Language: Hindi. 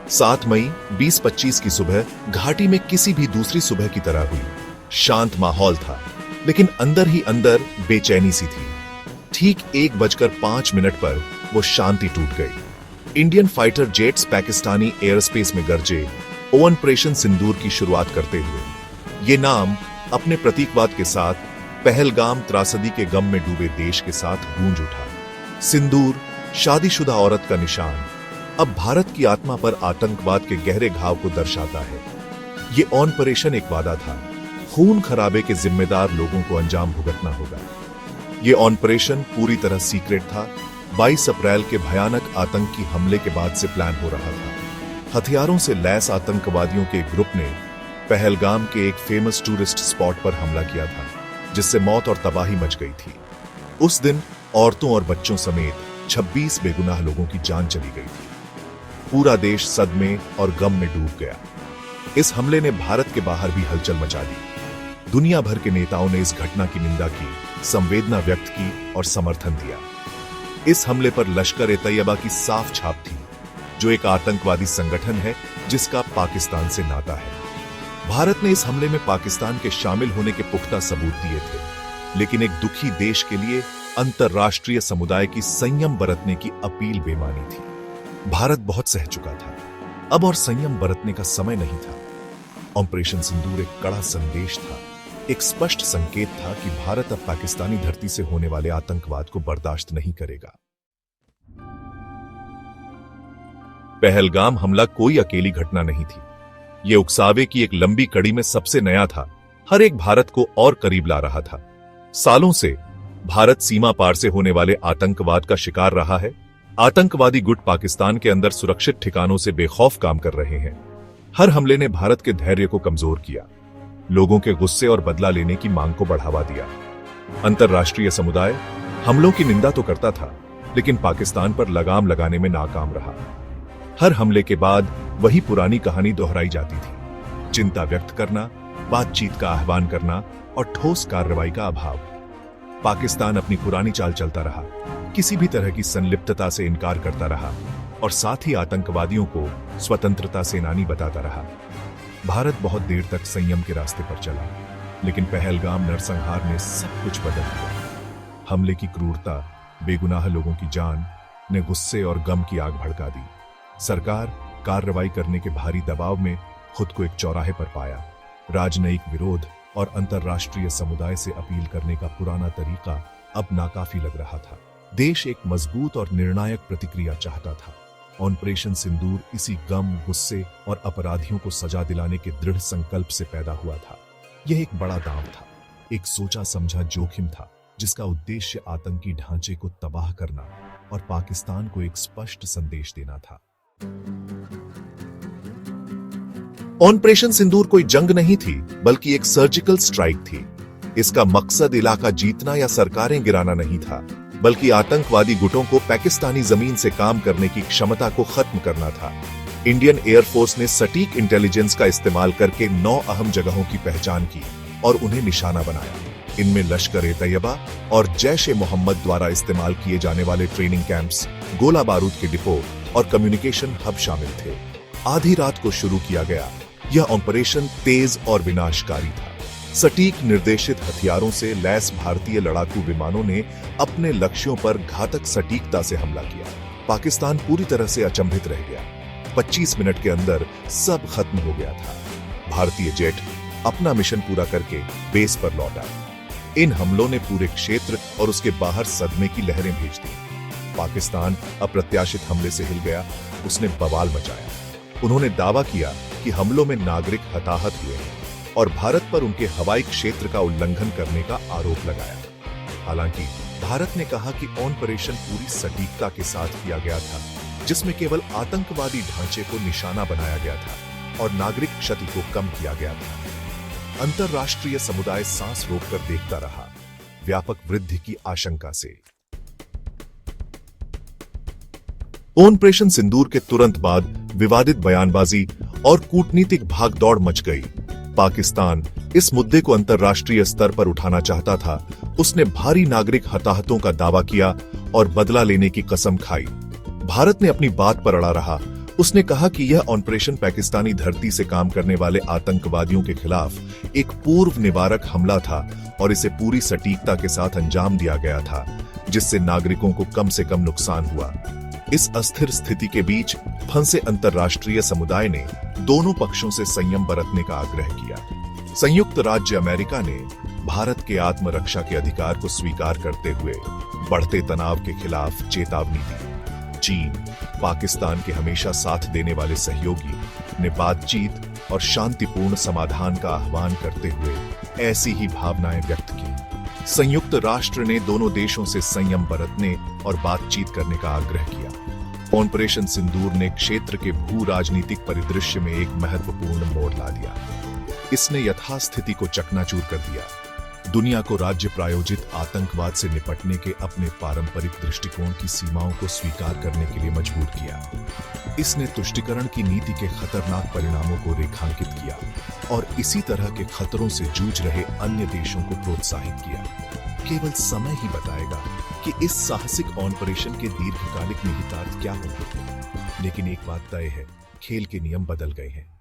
7 मई 2025 की सुबह घाटी में किसी भी दूसरी सुबह की तरह हुई। शांत माहौल था, लेकिन अंदर ही अंदर बेचैनी सी थी। ठीक 1:05 पर वो शांति टूट गई। Indian fighter jets Pakistani aerospace में गरजे ऑपरेशन सिंदूर की शुरुआत करते हुए। ये नाम अपने प्रतीकवाद के साथ पहलगाम त्रासदी के गम में डूबे देश के साथ गूंज उठा। सिंदूर, शादीशुदा औरत का निशान, अब भारत की आत्मा पर आतंकवाद के गहरे घाव को दर्शाता है। ये ऑपरेशन एक वादा था, खून खराबे के जिम्मेदार लोगों को अंजाम भुगतना होगा। ये ऑपरेशन पूरी तरह सीक्रेट था। 22 अप्रैल के भयानक आतंकी हमले के बाद से प्लान हो रहा था। हथियारों से लैस आतंकवादियों के एक ग्रुप ने पहलगाम के एक फेमस टूरिस्ट स्पॉट पर हमला किया था, जिससे मौत और तबाही मच गई थी। उस दिन औरतों और बच्चों समेत 26 बेगुनाह लोगों की जान चली गई थी। पूरा देश सदमे और गम में डूब गया। इस हमले ने भारत के बाहर भी हलचल मचा दी। दुनिया भर के नेताओं ने इस घटना की निंदा की, संवेदना व्यक्त की और समर्थन दिया। इस हमले पर लश्कर-ए-तैयबा की साफ छाप थी, जो एक आतंकवादी संगठन है जिसका पाकिस्तान से नाता है। भारत ने इस हमले में पाकिस्तान के शामिल होने के पुख्ता सबूत दिए थे, लेकिन एक दुखी देश के लिए अंतर्राष्ट्रीय समुदाय की संयम बरतने की अपील बेमानी थी। भारत बहुत सह चुका था, अब और संयम बरतने का समय नहीं था। ऑपरेशन सिंदूर एक कड़ा संदेश था, एक स्पष्ट संकेत था कि भारत अब पाकिस्तानी धरती से होने वाले आतंकवाद को बर्दाश्त नहीं करेगा। पहलगाम हमला कोई अकेली घटना नहीं थी। यह उकसावे की एक लंबी कड़ी में सबसे नया था, हर एक भारत को और करीब ला रहा था। सालों से भारत सीमा पार से होने वाले आतंकवाद का शिकार रहा है। आतंकवादी गुट पाकिस्तान के अंदर सुरक्षित ठिकानों से बेखौफ काम कर रहे हैं। हर हमले ने भारत के धैर्य को कमजोर किया, लोगों के गुस्से और बदला लेने की मांग को बढ़ावा दिया। अंतर्राष्ट्रीय समुदाय हमलों की निंदा तो करता था, लेकिन पाकिस्तान पर लगाम लगाने में नाकाम रहा। हर हमले के बाद वही पुरानी कहानी दोहराई जाती थी, चिंता व्यक्त करना, बातचीत का आह्वान करना और ठोस कार्रवाई का अभाव। पाकिस्तान अपनी पुरानी चाल चलता रहा, किसी भी तरह की संलिप्तता से इनकार करता रहा और साथ ही आतंकवादियों को स्वतंत्रता सेनानी बताता रहा। भारत बहुत देर तक संयम के रास्ते पर चला, लेकिन पहलगाम नरसंहार ने सब कुछ बदल दिया। हमले की क्रूरता, बेगुनाह लोगों की जान ने गुस्से और गम की आग भड़का दी। सरकार कार्रवाई करने के भारी दबाव में खुद को एक चौराहे पर पाया। राजनयिक विरोध और अंतर्राष्ट्रीय समुदाय से अपील करने का पुराना तरीका अब नाकाफी लग रहा था। देश एक मजबूत और निर्णायक प्रतिक्रिया चाहता था। ऑपरेशन सिंदूर इसी गम, गुस्से और अपराधियों को सजा दिलाने के दृढ़ संकल्प से पैदा हुआ था। यह एक बड़ा दांव था, एक सोचा समझा जोखिम था, जिसका उद्देश्य आतंकी ढांचे को तबाह करना और पाकिस्तान को एक स्पष्ट संदेश देना था। ऑपरेशन सिंदूर कोई जंग नहीं थी, बल्कि एक सर्जिकल स्ट्राइक थी। इसका मकसद इलाका जीतना या सरकारें गिराना नहीं था, बल्कि आतंकवादी गुटों को पाकिस्तानी जमीन से काम करने की क्षमता को खत्म करना था। इंडियन एयरफोर्स ने सटीक इंटेलिजेंस का इस्तेमाल करके 9 अहम जगहों की पहचान की और उन्हें निशाना बनाया। इनमें लश्कर-ए-तैयबा और जैश-ए-मोहम्मद द्वारा इस्तेमाल किए जाने वाले ट्रेनिंग कैंप्स, गोला बारूद के डिपो और कम्युनिकेशन हब शामिल थे। आधी रात को शुरू किया गया यह ऑपरेशन तेज और विनाशकारी था। सटीक निर्देशित हथियारों से लैस भारतीय लड़ाकू विमानों ने अपने लक्ष्यों पर घातक सटीकता से हमला किया। पाकिस्तान पूरी तरह से अचंभित रह गया। 25 मिनट के अंदर सब खत्म हो गया था। भारतीय जेट अपना मिशन पूरा करके बेस पर लौटा। इन हमलों ने पूरे क्षेत्र और उसके बाहर सदमे की लहरें भेज दी। पाकिस्तान अप्रत्याशित हमले से हिल गया, उसने बवाल मचाया। उन्होंने दावा किया कि हमलों में नागरिक हताहत हुए हैं और भारत पर उनके हवाई क्षेत्र का उल्लंघन करने का आरोप लगाया। हालांकि भारत ने कहा कि ऑपरेशन पूरी सटीकता के साथ किया गया था, जिसमें केवल आतंकवादी ढांचे को निशाना बनाया गया था और नागरिक क्षति को कम किया गया था। अंतर्राष्ट्रीय समुदाय सांस रोककर देखता रहा, व्यापक वृद्धि की आशंका से। ऑपरेशन सिंदूर के तुरंत बाद विवादित बयानबाजी और कूटनीतिक भागदौड़ मच गई। पाकिस्तान इस मुद्दे को अंतर्राष्ट्रीय स्तर पर उठाना चाहता था। उसने भारी नागरिक हताहतों का दावा किया और बदला लेने की कसम खाई। भारत ने अपनी बात पर अड़ा रहा उसने कहा कि यह ऑपरेशन पाकिस्तानी धरती से काम करने वाले आतंकवादियों के खिलाफ एक पूर्व निवारक हमला था और इसे पूरी सटीकता के साथ अंजाम दिया गया था, जिससे नागरिकों को कम से कम नुकसान हुआ। इस अस्थिर स्थिति के बीच फंसे अंतर्राष्ट्रीय समुदाय ने दोनों पक्षों से संयम बरतने का आग्रह किया। संयुक्त राज्य अमेरिका ने भारत के आत्मरक्षा के अधिकार को स्वीकार करते हुए बढ़ते तनाव के खिलाफ चेतावनी दी। चीन, पाकिस्तान के हमेशा साथ देने वाले सहयोगी, ने बातचीत और शांतिपूर्ण समाधान का आह्वान करते हुए ऐसी ही भावनाएं व्यक्त की। संयुक्त राष्ट्र ने दोनों देशों से संयम बरतने और बातचीत करने का आग्रह किया। ऑपरेशन सिंदूर ने क्षेत्र के भू राजनीतिक परिदृश्य में एक महत्वपूर्ण मोड़ ला दिया। इसने यथास्थिति को चकनाचूर कर दिया, दुनिया को राज्य प्रायोजित आतंकवाद से निपटने के अपने पारंपरिक दृष्टिकोण की सीमाओं को स्वीकार करने के लिए मजबूर किया। इसने तुष्टीकरण की नीति के खतरनाक परिणामों को रेखांकित किया और इसी तरह के खतरों से जूझ रहे अन्य देशों को प्रोत्साहित किया। केवल समय ही बताएगा कि इस साहसिक ऑपरेशन के दीर्घकालिक निहितार्थ क्या होंगे, लेकिन एक बात तय है, खेल के नियम बदल गए हैं।